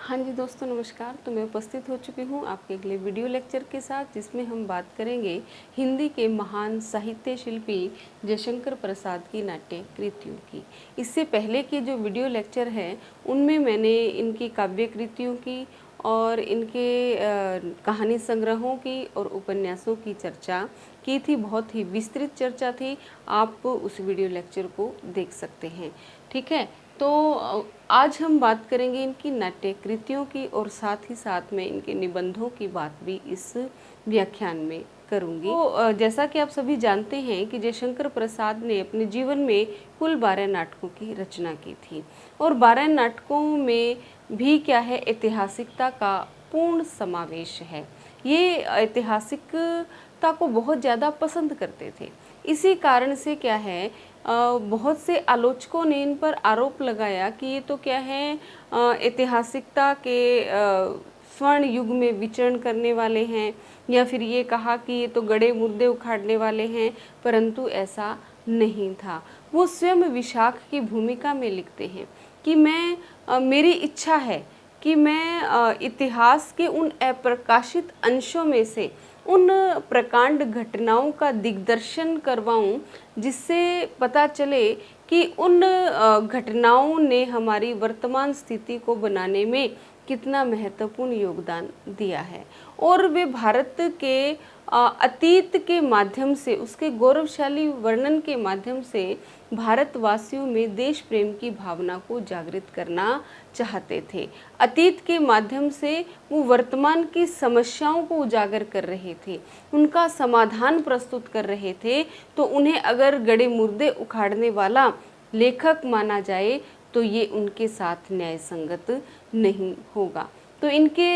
हाँ जी दोस्तों नमस्कार। तो मैं उपस्थित हो चुकी हूँ आपके अगले वीडियो लेक्चर के साथ, जिसमें हम बात करेंगे हिंदी के महान साहित्य शिल्पी जयशंकर प्रसाद की नाट्य कृतियों की। इससे पहले के जो वीडियो लेक्चर हैं उनमें मैंने इनकी काव्य कृतियों की और इनके कहानी संग्रहों की और उपन्यासों की चर्चा की थी। बहुत ही विस्तृत चर्चा थी, आप उस वीडियो लेक्चर को देख सकते हैं। ठीक है, तो आज हम बात करेंगे इनकी नाट्य कृतियों की और साथ ही साथ में इनके निबंधों की बात भी इस व्याख्यान में करूंगी। तो जैसा कि आप सभी जानते हैं कि जयशंकर प्रसाद ने अपने जीवन में कुल 12 नाटकों की रचना की थी और 12 नाटकों में भी क्या है, ऐतिहासिकता का पूर्ण समावेश है। ये ऐतिहासिकता को बहुत ज़्यादा पसंद करते थे। इसी कारण से क्या है, बहुत से आलोचकों ने इन पर आरोप लगाया कि ये तो क्या है, ऐतिहासिकता के स्वर्ण युग में विचरण करने वाले हैं, या फिर ये कहा कि ये तो गड़े मुर्दे उखाड़ने वाले हैं, परंतु ऐसा नहीं था। वो स्वयं विशाख की भूमिका में लिखते हैं कि मेरी इच्छा है कि मैं इतिहास के उन अप्रकाशित अंशों में से उन प्रकांड घटनाओं का दिग्दर्शन करवाऊं, जिससे पता चले कि उन घटनाओं ने हमारी वर्तमान स्थिति को बनाने में कितना महत्वपूर्ण योगदान दिया है और वे भारत के अतीत के माध्यम से, उसके गौरवशाली वर्णन के माध्यम से भारतवासियों में देश प्रेम की भावना को जागृत करना चाहते थे। अतीत के माध्यम से वो वर्तमान की समस्याओं को उजागर कर रहे थे, उनका समाधान प्रस्तुत कर रहे थे। तो उन्हें अगर गड़े मुर्दे उखाड़ने वाला लेखक माना जाए तो ये उनके साथ न्याय संगत नहीं होगा। तो इनके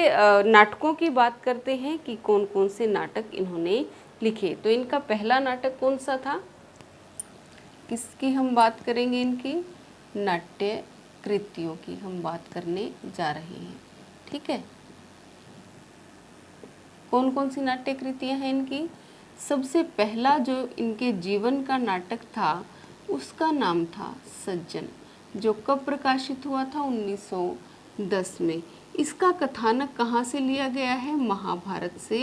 नाटकों की बात करते हैं कि कौन कौन से नाटक इन्होंने लिखे। तो इनका पहला नाटक कौन सा था, किसकी हम बात करेंगे, इनकी नाट्य कृतियों की हम बात करने जा रहे हैं। ठीक है, कौन कौन सी नाट्य कृतियाँ हैं इनकी। सबसे पहला जो इनके जीवन का नाटक था उसका नाम था सज्जन, जो कब प्रकाशित हुआ था, 1910 में। इसका कथानक कहाँ से लिया गया है, महाभारत से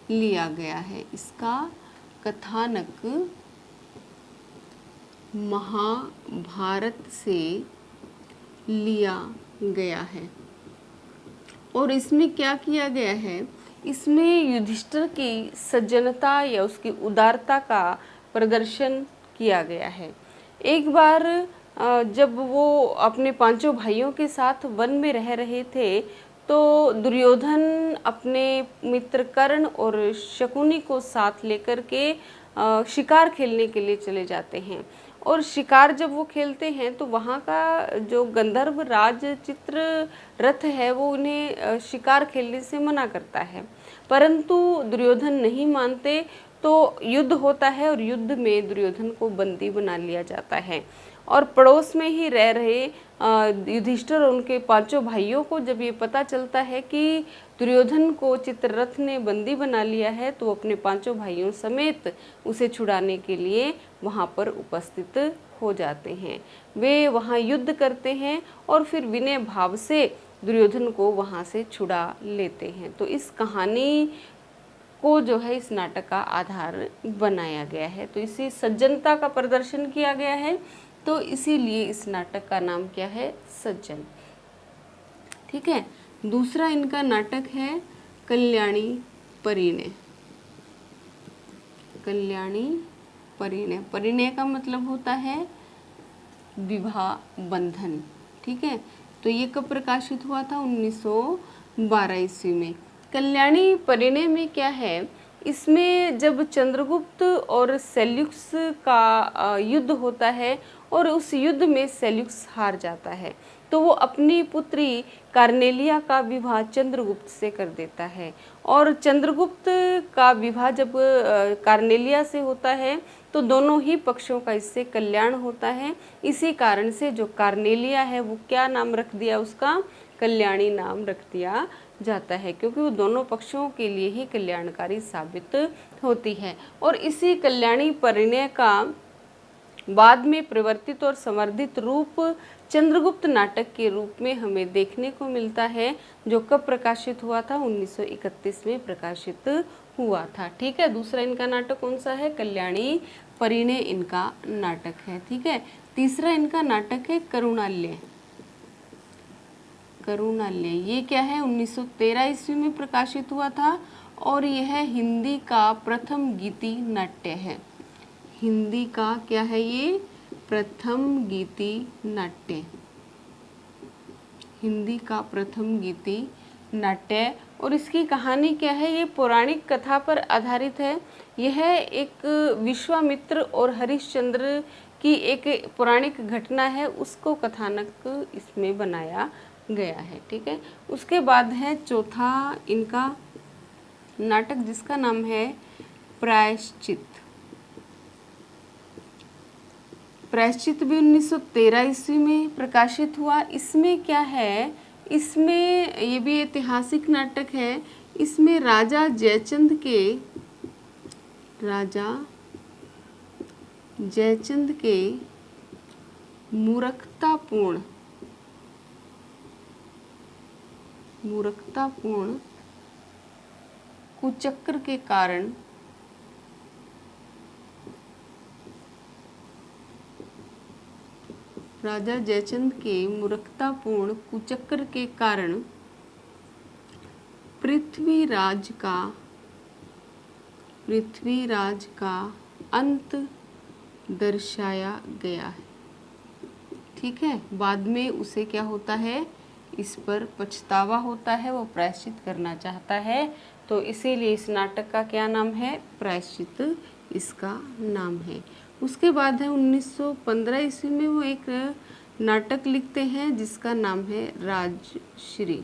लिया गया है। इसका कथानक महाभारत से लिया गया है और इसमें क्या किया गया है, इसमें युधिष्ठिर की सज्जनता या उसकी उदारता का प्रदर्शन किया गया है। एक बार जब वो अपने पांचों भाइयों के साथ वन में रह रहे थे तो दुर्योधन अपने मित्र कर्ण और शकुनी को साथ लेकर के शिकार खेलने के लिए चले जाते हैं। और शिकार जब वो खेलते हैं तो वहाँ का जो गंधर्व राज चित्ररथ है वो उन्हें शिकार खेलने से मना करता है, परंतु दुर्योधन नहीं मानते। तो युद्ध होता है और युद्ध में दुर्योधन को बंदी बना लिया जाता है और पड़ोस में ही रह रहे युधिष्ठिर और उनके पांचों भाइयों को जब ये पता चलता है कि दुर्योधन को चित्ररथ ने बंदी बना लिया है, तो वो अपने पांचों भाइयों समेत उसे छुड़ाने के लिए वहाँ पर उपस्थित हो जाते हैं। वे वहाँ युद्ध करते हैं और फिर विनय भाव से दुर्योधन को वहाँ से छुड़ा लेते हैं। तो इस कहानी को जो है इस नाटक का आधार बनाया गया है। तो इसी सज्जनता का प्रदर्शन किया गया है, तो इसीलिए इस नाटक का नाम क्या है, सज्जन। ठीक है, दूसरा इनका नाटक है कल्याणी परिणय। कल्याणी परिणय, परिणय का मतलब होता है विवाह बंधन। ठीक है, तो ये कब प्रकाशित हुआ था, 1912 ईस्वी में। कल्याणी परिणय में क्या है, इसमें जब चंद्रगुप्त और सेल्यूकस का युद्ध होता है और उस युद्ध में सेल्यूकस हार जाता है, तो वो अपनी पुत्री कार्नेलिया का विवाह चंद्रगुप्त से कर देता है। और चंद्रगुप्त का विवाह जब कार्नेलिया से होता है तो दोनों ही पक्षों का इससे कल्याण होता है। इसी कारण से जो कार्नेलिया है वो क्या नाम रख दिया, उसका कल्याणी नाम रख दिया जाता है, क्योंकि वो दोनों पक्षों के लिए ही कल्याणकारी साबित होती है। और इसी कल्याणी परिणय का बाद में परिवर्तित और संवर्धित रूप चंद्रगुप्त नाटक के रूप में हमें देखने को मिलता है, जो कब प्रकाशित हुआ था? 1931 में प्रकाशित हुआ था। ठीक है, दूसरा इनका नाटक कौन सा है? कल्याणी परिणय इनका नाटक है। ठीक है, तीसरा इनका नाटक है करुणालय। करुणालय ये क्या है? 1913 ईस्वी में प्रकाशित हुआ था और यह हिंदी का प्रथम गीति नाट्य है। हिंदी का क्या है? ये प्रथम गीति नाट्य, हिंदी का प्रथम गीति नाट्य। और इसकी कहानी क्या है? ये पौराणिक कथा पर आधारित है। यह एक विश्वामित्र और हरिश्चंद्र की एक पौराणिक घटना है, उसको कथानक इसमें बनाया गया है। ठीक है, उसके बाद है चौथा इनका नाटक जिसका नाम है प्रायश्चित। प्रायश्चित भी 1913 ईस्वी में प्रकाशित हुआ। इसमें क्या है? इसमें ये भी ऐतिहासिक नाटक है। इसमें राजा जयचंद के मूर्खतापूर्ण कुचक्र के कारण राजा जयचंद के मूर्खतापूर्ण कुचक्र के कारण पृथ्वीराज का अंत दर्शाया गया है। ठीक है, बाद में उसे क्या होता है? इस पर पछतावा होता है, वो प्रायश्चित करना चाहता है, तो इसीलिए इस नाटक का क्या नाम है? प्रायश्चित इसका नाम है। उसके बाद है 1915 ईस्वी में वो एक नाटक लिखते हैं जिसका नाम है राजश्री।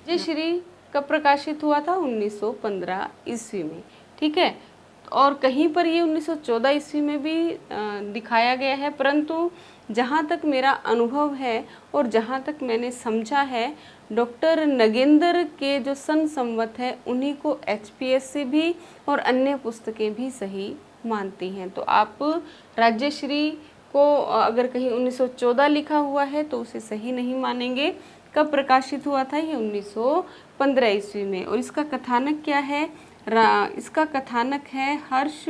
राजश्री कब प्रकाशित हुआ था? 1915 ईस्वी में। ठीक है, और कहीं पर ये 1914 ईस्वी में भी दिखाया गया है, परंतु जहाँ तक मेरा अनुभव है और जहाँ तक मैंने समझा है, डॉक्टर नगेंद्र के जो सन संवत है उन्हीं को HPSC भी और अन्य पुस्तकें भी सही मानती हैं। तो आप राज्यश्री को अगर कहीं 1914 लिखा हुआ है तो उसे सही नहीं मानेंगे। कब प्रकाशित हुआ था? ये 1915 ईस्वी में। और इसका कथानक क्या है? इसका कथानक है हर्ष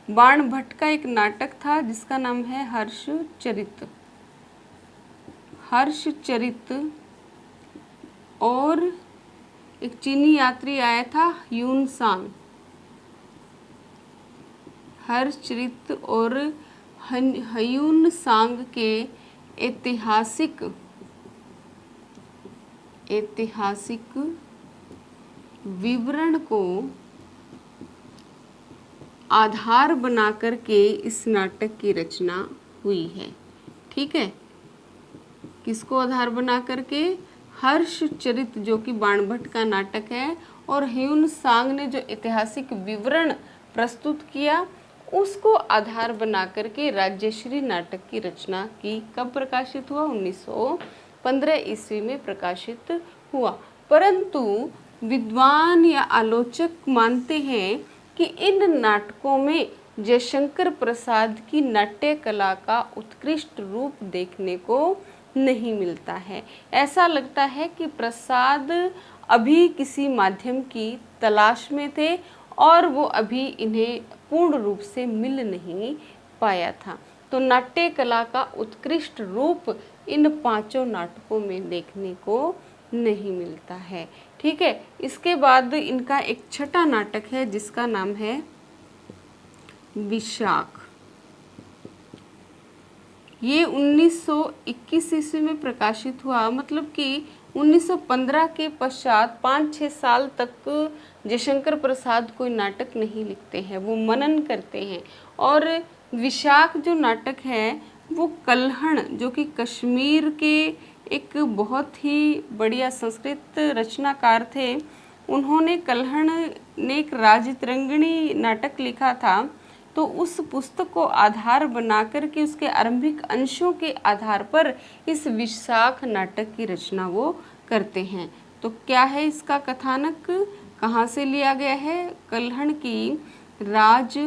बाण भट्ट का एक नाटक था जिसका नाम है हर्षचरित। और एक चीनी यात्री आया था ह्यून सांग। हर्षचरित और ह्यून सांग के ऐतिहासिक विवरण को आधार बना करके इस नाटक की रचना हुई है। ठीक है, किसको आधार बना करके? हर्षचरित जो कि बाणभट्ट का नाटक है, और ह्यून सांग ने जो ऐतिहासिक विवरण प्रस्तुत किया उसको आधार बना करके राज्यश्री नाटक की रचना की। कब प्रकाशित हुआ? 1915 ईस्वी में प्रकाशित हुआ। परंतु विद्वान या आलोचक मानते हैं कि इन नाटकों में जयशंकर प्रसाद की नाट्य कला का उत्कृष्ट रूप देखने को नहीं मिलता है। ऐसा लगता है कि प्रसाद अभी किसी माध्यम की तलाश में थे और वो अभी इन्हें पूर्ण रूप से मिल नहीं पाया था। तो नाट्य कला का उत्कृष्ट रूप इन पांचों नाटकों में देखने को नहीं मिलता है। ठीक है, इसके बाद इनका एक छठा नाटक है जिसका नाम है विशाख। ये 1921 ईस्वी में प्रकाशित हुआ। मतलब कि 1915 के पश्चात 5-6 साल तक जयशंकर प्रसाद कोई नाटक नहीं लिखते हैं, वो मनन करते हैं। और विशाख जो नाटक है वो कल्हण, जो कि कश्मीर के एक बहुत ही बढ़िया संस्कृत रचनाकार थे, उन्होंने कल्हण ने एक राजतरंगिणी नाटक लिखा था। तो उस पुस्तक को आधार बनाकर के उसके आरंभिक अंशों के आधार पर इस विशाख नाटक की रचना वो करते हैं। तो क्या है इसका कथानक? कहाँ से लिया गया है? कल्हण की राज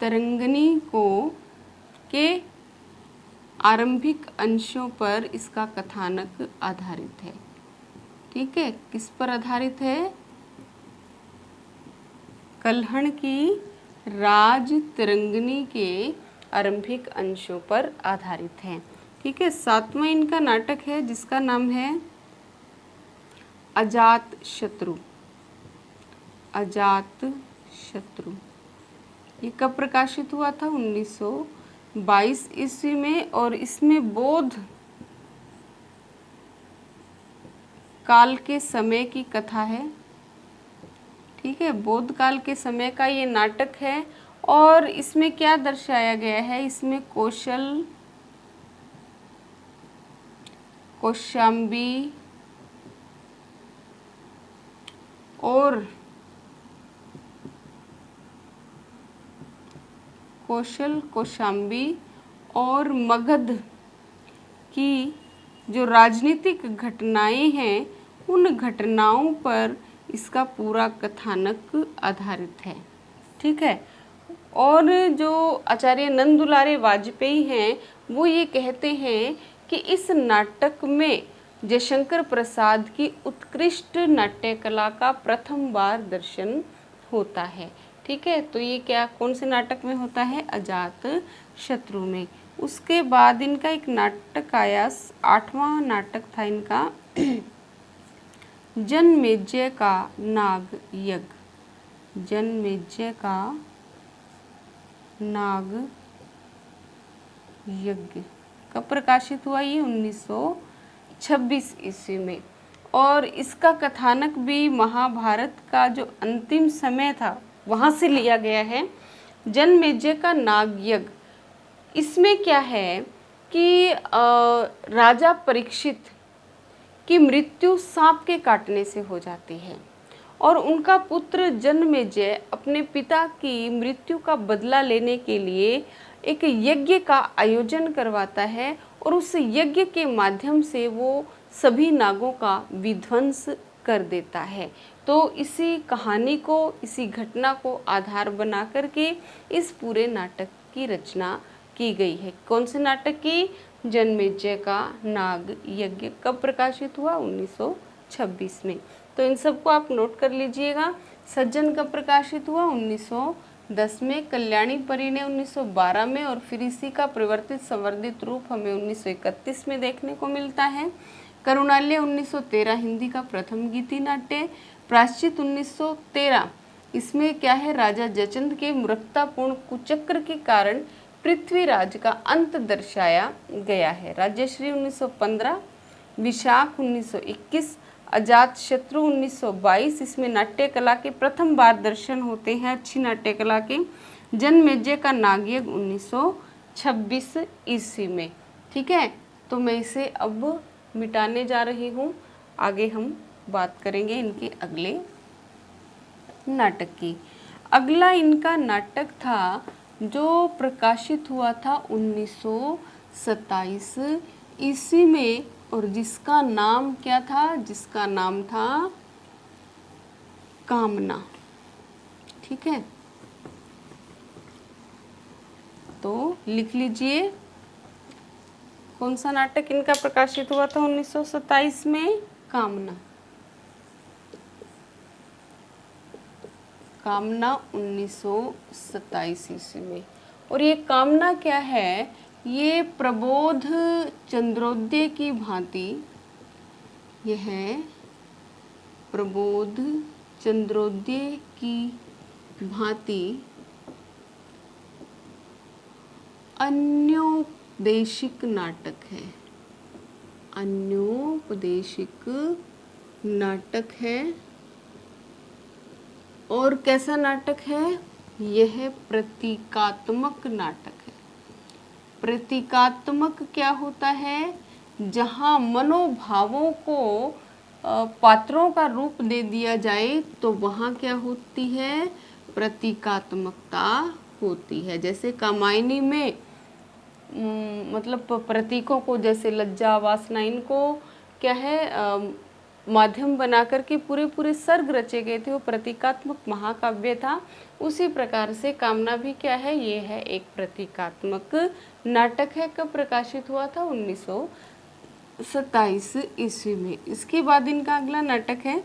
तरंगिणी को के आरंभिक अंशों पर इसका कथानक आधारित है। ठीक है, किस पर आधारित है? कल्हण की राज तिरंगनी के आरंभिक अंशों पर आधारित है। ठीक है, 7वां इनका नाटक है जिसका नाम है अजात शत्रु। अजात शत्रु ये कब प्रकाशित हुआ था? 1922 ईस्वी में, और इसमें बौद्ध काल के समय की कथा है। ठीक है, बौद्ध काल के समय का ये नाटक है। और इसमें क्या दर्शाया गया है? इसमें कौशाम्बी और कौशाम्बी और मगध की जो राजनीतिक घटनाएं हैं, उन घटनाओं पर इसका पूरा कथानक आधारित है। ठीक है, और जो आचार्य नंद दुलारे वाजपेयी हैं, वो ये कहते हैं कि इस नाटक में जयशंकर प्रसाद की उत्कृष्ट नाट्य कला का प्रथम बार दर्शन होता है। ठीक है, तो ये क्या कौन से नाटक में होता है? अजात शत्रु में। उसके बाद इनका एक नाटक आया, 8वां नाटक था इनका जनमेजय का नाग यज्ञ। जनमेजय का नाग यज्ञ कब प्रकाशित हुआ? ये 1926 ईस्वी में। और इसका कथानक भी महाभारत का जो अंतिम समय था वहाँ से लिया गया है। जनमेजय का नाग यज्ञ, इसमें क्या है कि राजा परीक्षित की मृत्यु सांप के काटने से हो जाती है, और उनका पुत्र जनमेजय अपने पिता की मृत्यु का बदला लेने के लिए एक यज्ञ का आयोजन करवाता है, और उस यज्ञ के माध्यम से वो सभी नागों का विध्वंस कर देता है। तो इसी कहानी को, इसी घटना को आधार बना करके इस पूरे नाटक की रचना की गई है। कौन से नाटक की? जनमेजय का नाग यज्ञ। कब प्रकाशित हुआ? 1926 में। तो इन सबको आप नोट कर लीजिएगा। सज्जन कब प्रकाशित हुआ? 1910 में। कल्याणी परिणय 1912 में, और फिर इसी का परिवर्तित संवर्धित रूप हमें 1931 में देखने को मिलता है। करुणालय 1913 हिंदी का प्रथम गीति नाट्य। प्रायश्चित 1913, इसमें क्या है? राजा जयचंद के मूर्खतापूर्ण कुचक्र के कारण पृथ्वीराज का अंत दर्शाया गया है। राज्यश्री 1915, विशाख 1921, अजात शत्रु 1922, इसमें नाट्य कला के प्रथम बार दर्शन होते हैं, अच्छी नाट्य कला के। जनमेजय का नागयज्ञ 1926 ईस्वी में। ठीक है, तो मैं इसे अब मिटाने जा रही हूँ। आगे हम बात करेंगे इनके अगले नाटक की। अगला इनका नाटक था जो प्रकाशित हुआ था 1927 ईस्वी में, और जिसका नाम क्या था? जिसका नाम था कामना। ठीक है, तो लिख लीजिए कौन सा नाटक इनका प्रकाशित हुआ था 1927 में? कामना। कामना 1927 ईस्वी में। और ये कामना क्या है? ये प्रबोध चंद्रोदय की भांति, यह प्रबोध चंद्रोदय की भांति अन्योपदेशिक नाटक है। अन्योपदेशिक नाटक है। और कैसा नाटक है? यह प्रतीकात्मक नाटक है। प्रतीकात्मक क्या होता है? जहाँ मनोभावों को पात्रों का रूप दे दिया जाए तो वहाँ क्या होती है? प्रतीकात्मकता होती है। जैसे कामायनी में मतलब प्रतीकों को, जैसे लज्जा, वासना, इनको क्या है माध्यम बना करके पूरे सर्ग रचे गए थे। वो प्रतीकात्मक महाकाव्य था। उसी प्रकार से कामना भी क्या है, ये है एक प्रतीकात्मक नाटक है। कब प्रकाशित हुआ था? 1927 ईस्वी में। इसके बाद इनका अगला नाटक है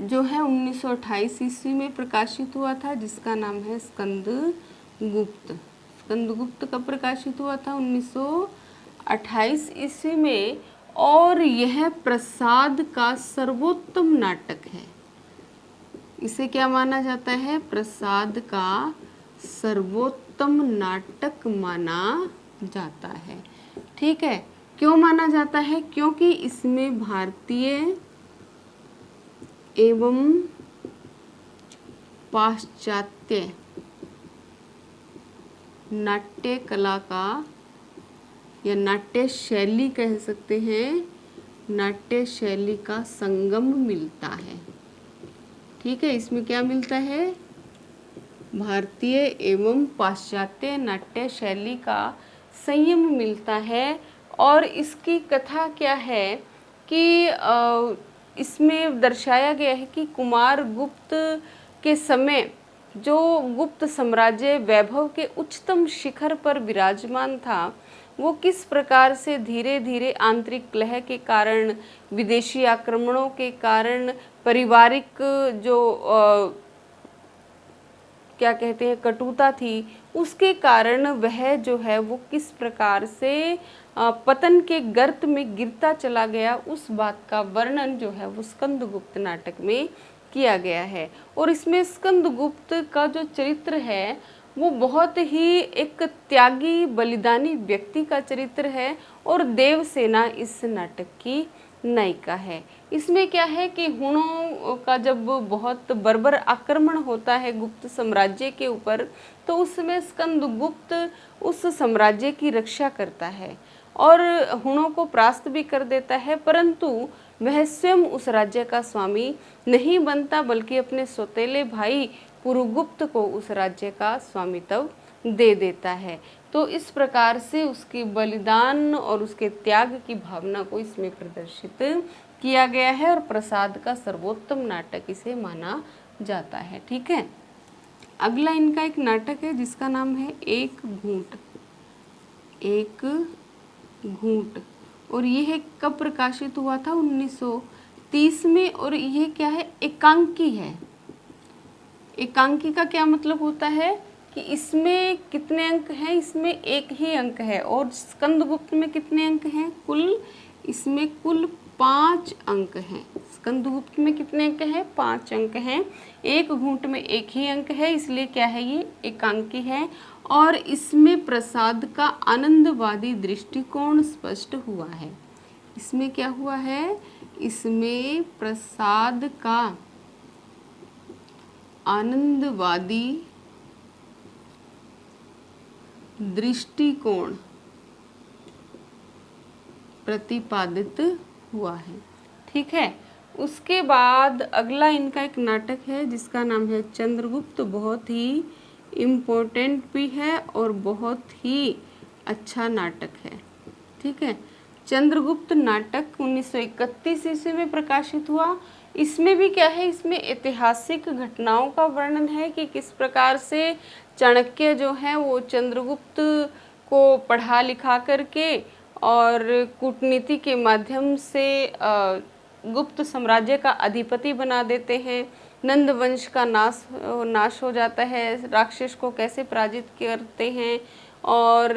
जो है 1928 ईस्वी में प्रकाशित हुआ था, जिसका नाम है स्कंदगुप्त। स्कंदगुप्त कब प्रकाशित हुआ था? 1928 ईस्वी में। और यह प्रसाद का सर्वोत्तम नाटक है। इसे क्या माना जाता है? प्रसाद का सर्वोत्तम नाटक माना जाता है। ठीक है, क्यों माना जाता है? क्योंकि इसमें भारतीय एवं पाश्चात्य नाट्य कला का या नाट्य शैली कह सकते हैं, नाट्य शैली का संगम मिलता है। ठीक है, इसमें क्या मिलता है? भारतीय एवं पाश्चात्य नाट्य शैली का संयम मिलता है। और इसकी कथा क्या है कि इसमें दर्शाया गया है कि कुमार गुप्त के समय जो गुप्त साम्राज्य वैभव के उच्चतम शिखर पर विराजमान था, वो किस प्रकार से धीरे धीरे आंतरिक कलह के कारण, विदेशी आक्रमणों के कारण, पारिवारिक जो क्या कहते हैं कटुता थी, उसके कारण वह जो है वो किस प्रकार से पतन के गर्त में गिरता चला गया, उस बात का वर्णन जो है वो स्कंदगुप्त नाटक में किया गया है। और इसमें स्कंदगुप्त का जो चरित्र है वो बहुत ही एक त्यागी बलिदानी व्यक्ति का चरित्र है। और देवसेना इस नाटक की नायिका है। इसमें क्या है कि हुणों का जब बहुत बर्बर आक्रमण होता है गुप्त साम्राज्य के ऊपर, तो उसमें स्कंदगुप्त उस साम्राज्य की रक्षा करता है और हुणों को परास्त भी कर देता है, परंतु वह स्वयं उस राज्य का स्वामी नहीं बनता, बल्कि अपने सौतेले भाई पुरुगुप्त को उस राज्य का स्वामित्व दे देता है। तो इस प्रकार से उसकी बलिदान और उसके त्याग की भावना को इसमें प्रदर्शित किया गया है और प्रसाद का सर्वोत्तम नाटक इसे माना जाता है। ठीक है, अगला इनका एक नाटक है जिसका नाम है एक घूंट। एक घूंट, और ये है कब प्रकाशित हुआ था? 1930 में। और ये क्या है? एकांकी है। एकांकी का क्या मतलब होता है कि इसमें कितने अंक हैं? इसमें एक ही अंक है। और स्कंदगुप्त में कितने अंक हैं? इसमें कुल 5 अंक हैं। स्कंदगुप्त में कितने अंक हैं? 5 अंक हैं। एक घूंट में एक ही अंक है, इसलिए क्या है? ये एकांकी है। और इसमें प्रसाद का आनंदवादी दृष्टिकोण स्पष्ट हुआ है। इसमें क्या हुआ है? इसमें प्रसाद का आनंदवादी दृष्टिकोण प्रतिपादित हुआ है। ठीक है, उसके बाद अगला इनका एक नाटक है जिसका नाम है चंद्रगुप्त। बहुत ही इम्पोर्टेंट भी है और बहुत ही अच्छा नाटक है। ठीक है, चंद्रगुप्त नाटक 1931 ईस्वी में प्रकाशित हुआ। इसमें भी क्या है? इसमें ऐतिहासिक घटनाओं का वर्णन है कि किस प्रकार से चाणक्य जो है वो चंद्रगुप्त को पढ़ा लिखा करके और कूटनीति के माध्यम से गुप्त साम्राज्य का अधिपति बना देते हैं। नंद वंश का नाश हो जाता है। राक्षस को कैसे पराजित करते हैं और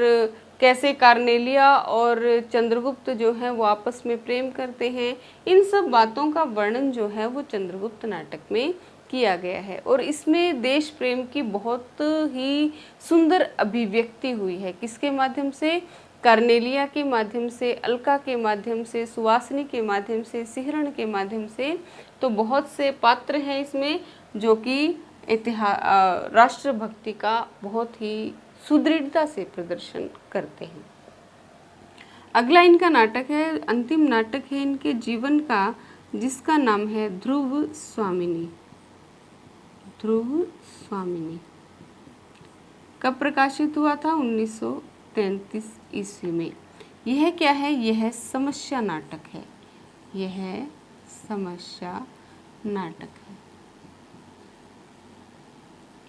कैसे कार्नेलिया और चंद्रगुप्त जो है वो आपस में प्रेम करते हैं। इन सब बातों का वर्णन जो है वो चंद्रगुप्त नाटक में किया गया है। और इसमें देश प्रेम की बहुत ही सुंदर अभिव्यक्ति हुई है। किसके माध्यम से? कार्नेलिया के माध्यम से, अलका के माध्यम से, सुवासिनी के माध्यम से, सिहरण के माध्यम से। तो बहुत से पात्र हैं इसमें जो कि राष्ट्रभक्ति का बहुत ही सुदृढ़ता से प्रदर्शन करते हैं। अगला इनका नाटक है, अंतिम नाटक है इनके जीवन का, जिसका नाम है ध्रुव स्वामिनी। ध्रुव स्वामिनी कब प्रकाशित हुआ था? 1933 ईस्वी में। यह क्या है? यह समस्या नाटक है। यह समस्या नाटक है।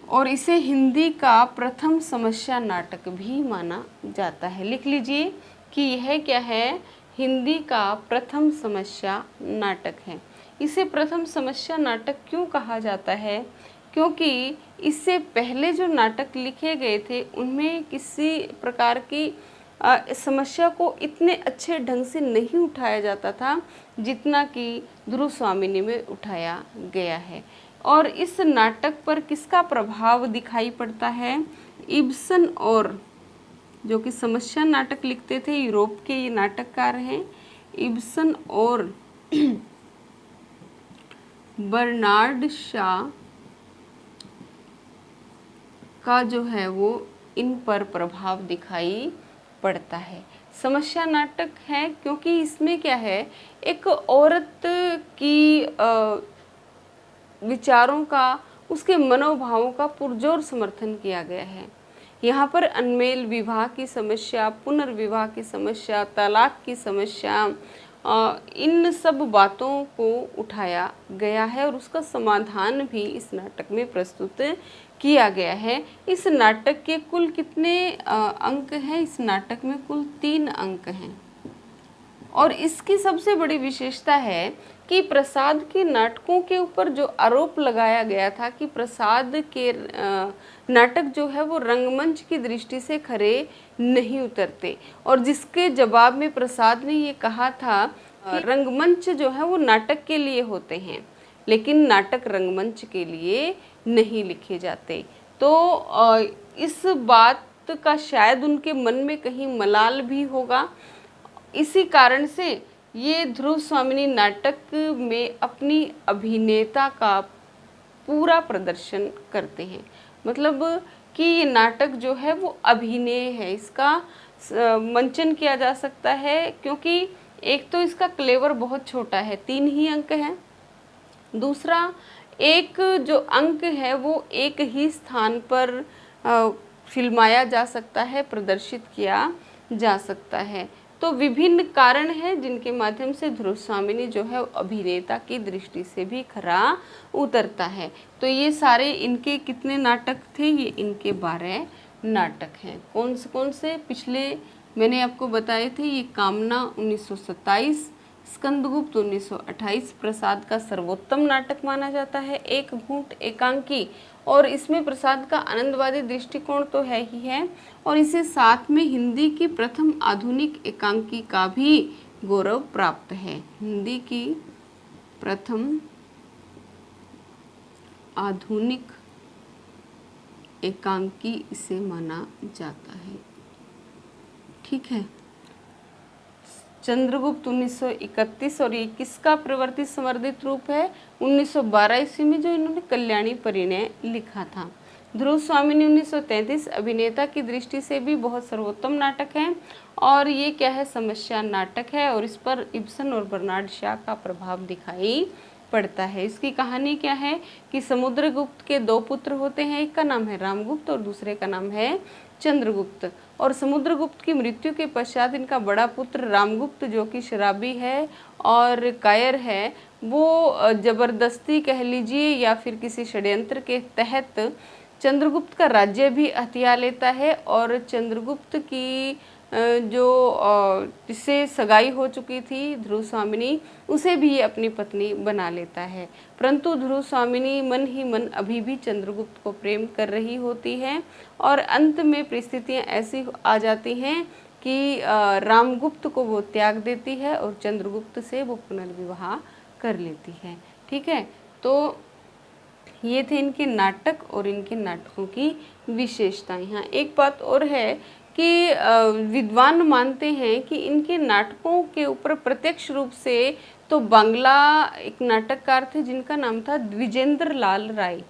और इसे हिंदी का प्रथम समस्या नाटक भी माना जाता है। लिख लीजिए कि यह क्या है, हिंदी का प्रथम समस्या नाटक है। इसे प्रथम समस्या नाटक क्यों कहा जाता है? क्योंकि इससे पहले जो नाटक लिखे गए थे उनमें किसी प्रकार की समस्या को इतने अच्छे ढंग से नहीं उठाया जाता था जितना कि ध्रुव स्वामिनी में उठाया गया है। और इस नाटक पर किसका प्रभाव दिखाई पड़ता है? इब्सन और जो कि समस्या नाटक लिखते थे, यूरोप के ये नाटककार हैं, इब्सन और बर्नार्ड शॉ का जो है वो इन पर प्रभाव दिखाई पड़ता है। समस्या नाटक है क्योंकि इसमें क्या है, एक औरत की विचारों का, उसके मनोभावों का पुरजोर समर्थन किया गया है। यहाँ पर अनमेल विवाह की समस्या, पुनर्विवाह की समस्या, तलाक की समस्या, इन सब बातों को उठाया गया है और उसका समाधान भी इस नाटक में प्रस्तुत किया गया है। इस नाटक के कुल कितने अंक हैं? इस नाटक में कुल 3 अंक हैं। और इसकी सबसे बड़ी विशेषता है कि प्रसाद के नाटकों के ऊपर जो आरोप लगाया गया था कि प्रसाद के नाटक जो है वो रंगमंच की दृष्टि से खरे नहीं उतरते, और जिसके जवाब में प्रसाद ने ये कहा था रंगमंच जो है वो नाटक के लिए होते हैं लेकिन नाटक रंगमंच के लिए नहीं लिखे जाते। तो इस बात का शायद उनके मन में कहीं मलाल भी होगा। इसी कारण से ये ध्रुव स्वामिनी नाटक में अपनी अभिनेता का पूरा प्रदर्शन करते हैं। मतलब कि ये नाटक जो है वो अभिनय है, इसका मंचन किया जा सकता है क्योंकि एक तो इसका क्लेवर बहुत छोटा है, 3 ही अंक हैं। दूसरा, एक जो अंक है वो एक ही स्थान पर फिल्माया जा सकता है, प्रदर्शित किया जा सकता है। तो विभिन्न कारण हैं जिनके माध्यम से ध्रुव स्वामिनी जो है अभिनेता की दृष्टि से भी खरा उतरता है। तो ये सारे इनके कितने नाटक थे? ये इनके 12 नाटक हैं। कौन से पिछले मैंने आपको बताए थे। ये कामना 1927, स्कंदगुप्त 1928 प्रसाद का सर्वोत्तम नाटक माना जाता है। एक घूंट एकांकी, और इसमें प्रसाद का आनंदवादी दृष्टिकोण तो है ही है, और इसे साथ में हिंदी की प्रथम आधुनिक एकांकी का भी गौरव प्राप्त है। हिंदी की प्रथम आधुनिक एकांकी इसे माना जाता है। ठीक है। चंद्रगुप्त 1931, और ये किसका प्रवर्तित समर्थित रूप है? 1912 ईस्वी में जो इन्होंने कल्याणी परिणय लिखा था। ध्रुव स्वामिनी 1933 अभिनेता की दृष्टि से भी बहुत सर्वोत्तम नाटक है, और ये क्या है? समस्या नाटक है, और इस पर इब्सन और बर्नार्ड शॉ का प्रभाव दिखाई पड़ता है। इसकी कहानी क्या है कि समुद्रगुप्त के 2 पुत्र होते हैं, एक का नाम है रामगुप्त और दूसरे का नाम है चंद्रगुप्त। और समुद्रगुप्त की मृत्यु के पश्चात इनका बड़ा पुत्र रामगुप्त, जो कि शराबी है और कायर है, वो जबरदस्ती कह लीजिए या फिर किसी षड्यंत्र के तहत चंद्रगुप्त का राज्य भी हथिया लेता है, और चंद्रगुप्त की जिससे सगाई हो चुकी थी ध्रुव स्वामिनी, उसे भी अपनी पत्नी बना लेता है। परंतु ध्रुव स्वामिनी मन ही मन अभी भी चंद्रगुप्त को प्रेम कर रही होती है, और अंत में परिस्थितियां ऐसी आ जाती हैं कि रामगुप्त को वो त्याग देती है और चंद्रगुप्त से वो पुनर्विवाह कर लेती है। ठीक है। तो ये थे इनके नाटक और इनके नाटकों की विशेषताएं। यहाँ एक बात और है कि विद्वान मानते हैं कि इनके नाटकों के ऊपर प्रत्यक्ष रूप से तो बांग्ला एक नाटककार थे जिनका नाम था द्विजेंद्र लाल राय,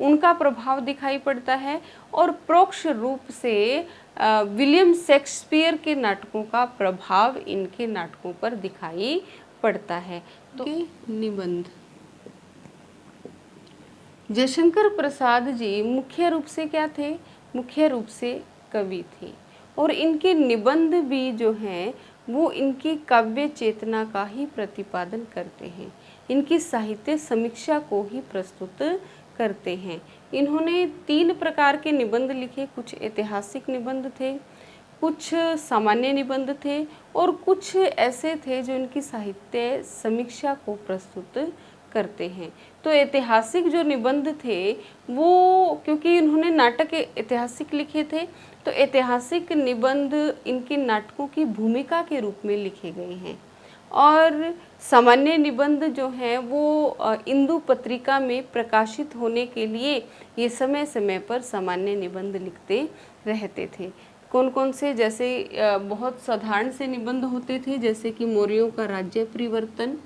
उनका प्रभाव दिखाई पड़ता है, और परोक्ष रूप से विलियम शेक्सपियर के नाटकों का प्रभाव इनके नाटकों पर दिखाई पड़ता है। तो निबंध, जयशंकर प्रसाद जी मुख्य रूप से क्या थे? मुख्य रूप से कवि थे, और इनके निबंध भी जो हैं वो इनकी काव्य चेतना का ही प्रतिपादन करते हैं, इनकी साहित्य समीक्षा को ही प्रस्तुत करते हैं। इन्होंने 3 प्रकार के निबंध लिखे। कुछ ऐतिहासिक निबंध थे, कुछ सामान्य निबंध थे और कुछ ऐसे थे जो इनकी साहित्य समीक्षा को प्रस्तुत करते हैं। तो ऐतिहासिक जो निबंध थे वो, क्योंकि इन्होंने नाटक ऐतिहासिक लिखे थे, तो ऐतिहासिक निबंध इनके नाटकों की भूमिका के रूप में लिखे गए हैं। और सामान्य निबंध जो हैं वो इंदु पत्रिका में प्रकाशित होने के लिए ये समय समय पर सामान्य निबंध लिखते रहते थे। कौन कौन से, जैसे बहुत साधारण से निबंध होते थे, जैसे कि मौर्यों का राज्य परिवर्तन,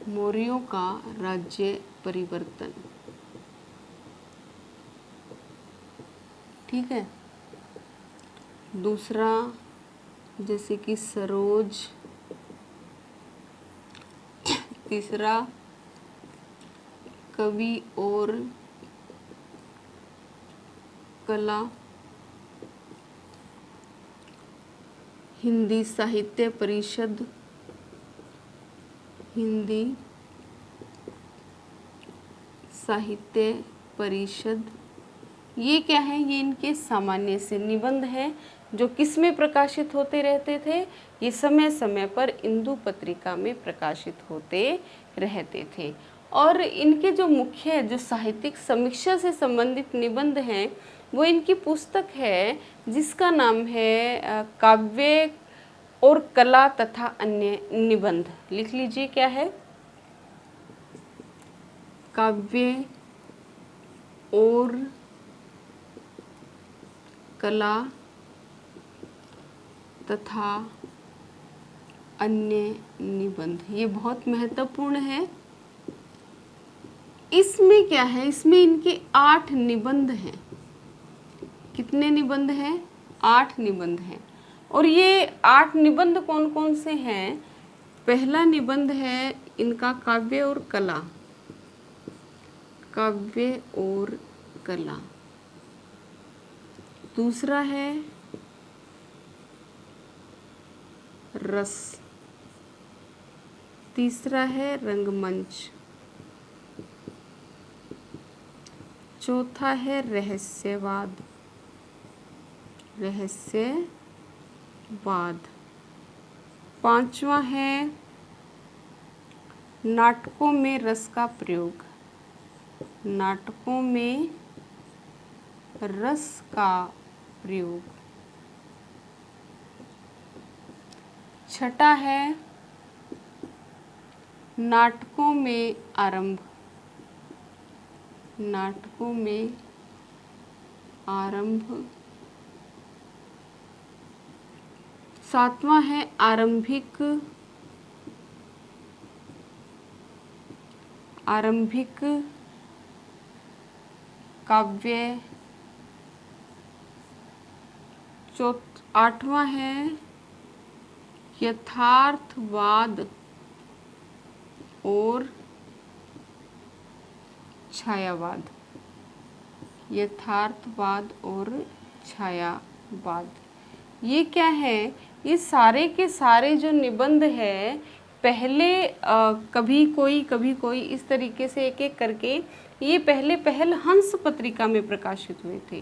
मौर्यों का राज्य परिवर्तन, ठीक है। दूसरा जैसे कि सरोज, तीसरा कवि और कला, हिंदी साहित्य परिषद, हिंदी साहित्य परिषद। ये क्या है? ये इनके सामान्य से निबंध हैं जो किस में प्रकाशित होते रहते थे? ये समय समय पर इंदु पत्रिका में प्रकाशित होते रहते थे। और इनके जो मुख्य जो साहित्यिक समीक्षा से संबंधित निबंध हैं वो इनकी पुस्तक है जिसका नाम है काव्य और कला तथा अन्य निबंध। लिख लीजिए, क्या है? काव्य और कला तथा अन्य निबंध। ये बहुत महत्वपूर्ण है। इसमें क्या है? इसमें इनके 8 निबंध हैं। कितने निबंध हैं? 8 निबंध हैं। और ये 8 निबंध कौन कौन से हैं? पहला निबंध है इनका काव्य और कला, काव्य और कला। दूसरा है रस, तीसरा है रंगमंच, चौथा है रहस्यवाद, पांचवा है नाटकों में रस का प्रयोग, नाटकों में रस का प्रयोग। छठा है नाटकों में आरंभ, नाटकों में आरंभ। सातवां है आरंभिक काव्य। आठवां है यथार्थवाद और छायावाद, यथार्थवाद और छायावाद। ये क्या है? ये सारे के सारे जो निबंध है पहले कभी कोई इस तरीके से एक एक करके ये पहल हंस पत्रिका में प्रकाशित हुए थे।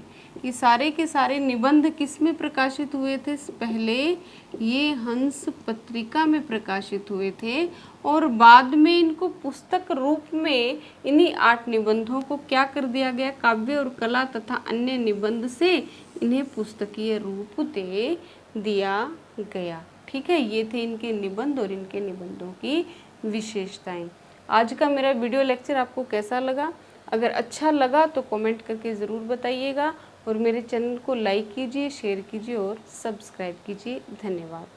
ये सारे के सारे निबंध किस में प्रकाशित हुए थे? पहले ये हंस पत्रिका में प्रकाशित हुए थे और बाद में इनको पुस्तक रूप में इन्हीं 8 निबंधों को क्या कर दिया गया? काव्य और कला तथा अन्य निबंध से इन्हें पुस्तकीय रूप दे दिया गया। ठीक है, ये थे इनके निबंध और इनके निबंधों की विशेषताएं। आज का मेरा वीडियो लेक्चर आपको कैसा लगा? अगर अच्छा लगा तो कमेंट करके ज़रूर बताइएगा और मेरे चैनल को लाइक कीजिए, शेयर कीजिए और सब्सक्राइब कीजिए। धन्यवाद।